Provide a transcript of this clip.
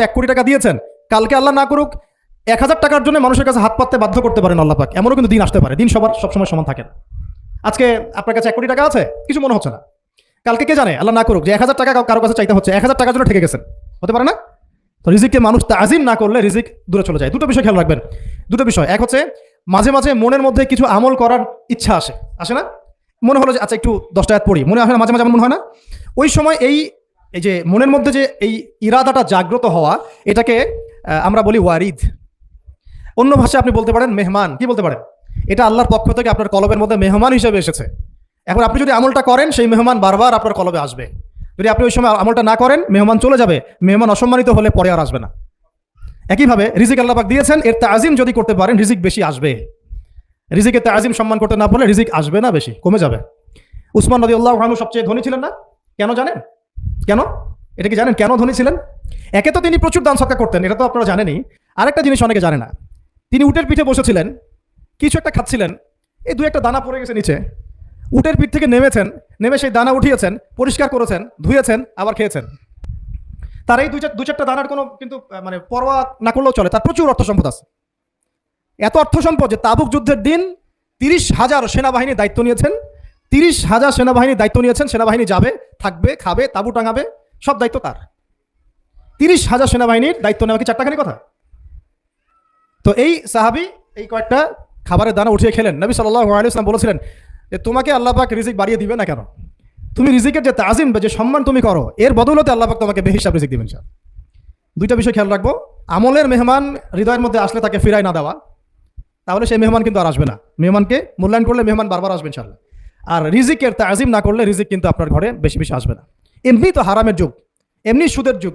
1 কোটি টাকা দিয়েছেন, কালকে আল্লাহ না করুক 1000 টাকার জন্য মানুষের কাছে হাত পাততে বাধ্য করতে পারেন আল্লাহ পাক। এমনও কিন্তু দিন আসতে পারে, দিন সবসময় সমান থাকে না। আজকে আপনার কাছে 1 কোটি টাকা আছে, কিছু মনে হচ্ছে না। কালকে কে জানে, আল্লাহ না করুক যে 1000 টাকা কারো কাছে চাইতে হচ্ছে, 1000 টাকার জন্য ঠকে গেছেন, হতে পারে না? তো রিজিককে মানুষ তাজিম না করলে রিজিক দূরে চলে যায়। দুটো বিষয় খেয়াল রাখবেন, দুটো বিষয়। এক হচ্ছে মাঝে মাঝে মনের মধ্যে কিছু আমল করার ইচ্ছা আসে না? মনে হলো যে আচ্ছা একটু 10টা আয়াত পড়ি, মনে হয় না মাঝে মাঝে মনে হয় না? ওই সময় এই যে মনের মধ্যে যে এই ইরাদাটা জাগ্রত হওয়া, এটাকে আমরা বলি ওয়ারিদ। অন্য ভাষায় আপনি বলতে পারেন মেহমান। কি বলতে পারেন? এটা আল্লাহর পক্ষ থেকে আপনার কলবের মধ্যে মেহমান হিসেবে এসেছে। এখন আপনি যদি আমলটা করেন, সেই মেহমান বারবার আপনার কলবে আসবে। যদি আপনি ওই সময় আমলটা না করেন, মেহমান চলে যাবে, মেহমান অসম্মানিত হলে পরে আর আসবে না। একইভাবে রিজিক আল্লাহ পাক দিয়েছেন, এর তাজিম যদি করতে পারেন রিজিক বেশি আসবে। রিজিকের তাজিম সম্মান করতে না পারলে রিজিক আসবে না, বেশি কমে যাবে। উসমান রাদিয়াল্লাহু আনহু সবচেয়ে ধনী ছিলেন না? কেন জানেন? কেন? এটা কি জানেন কেন ধনী ছিলেন? একে তো তিনি প্রচুর দান সদকা করতেন, এটা তো আপনারা জানেনই। আরেকটা জিনিস অনেকে জানে না, তিনি উটের পিঠে বসেছিলেন, কিছু একটা খাচ্ছিলেন, এই 2-1টা দানা পড়ে গেছে নিচে। উটের পিঠ থেকে নেমেছেন, নেমে সেই দানা উঠিয়েছেন, পরিষ্কার করেছেন, ধুয়েছেন, আবার খেয়েছেন। তার এই 2-4টা দানার কোনো কিন্তু মানে পরোয়া না করলেও চলে, তার প্রচুর অর্থ সম্পদ আছে। এত অর্থ সম্পদ যে তাবুক যুদ্ধের দিন 30,000 সেনাবাহিনী দায়িত্ব নিয়েছেন। 30,000 সেনাবাহিনী দায়িত্ব নিয়েছেন, সেনাবাহিনী যাবে, থাকবে, খাবে, তাবু টাঙাবে, সব দায়িত্ব তার। 30,000 সেনাবাহিনীর দায়িত্ব নেওয়া কি চারটাখানি কথা? তো এই সাহাবী এই কয়েকটা খাবারের দানা উঠিয়ে খেলেন। নবী সাল্লাল্লাহু আলাইহি ওয়াসাল্লাম বলেছিলেন যে তোমাকে আল্লাহ পাক রিজিক বাড়িয়ে দিবে না কেন? তুমি রিজিকের যে তাজিম বা যে সম্মান তুমি করো, এর বদৌলতে আল্লাহ পাক তোমাকে বেহিসাব রিজিক দিবেন। দুইটা বিষয় খেয়াল রাখবো। আমলের মেহমান হৃদয়ের মধ্যে আসলে তাকে ফিরায় না দেওয়া, তাহলে সেই মেহমান কিন্তু আর আসবে না। মেহমানকে মূল্যায়ন করলে মেহমান বারবার আসবে ইনশাআল্লাহ। আর রিজিকের তাজিম না করলে রিজিক কিন্তু আপনার ঘরে বেশি বেশি আসবে না। এমনি তো হারামের যুগ, এমনি সুদের যুগ।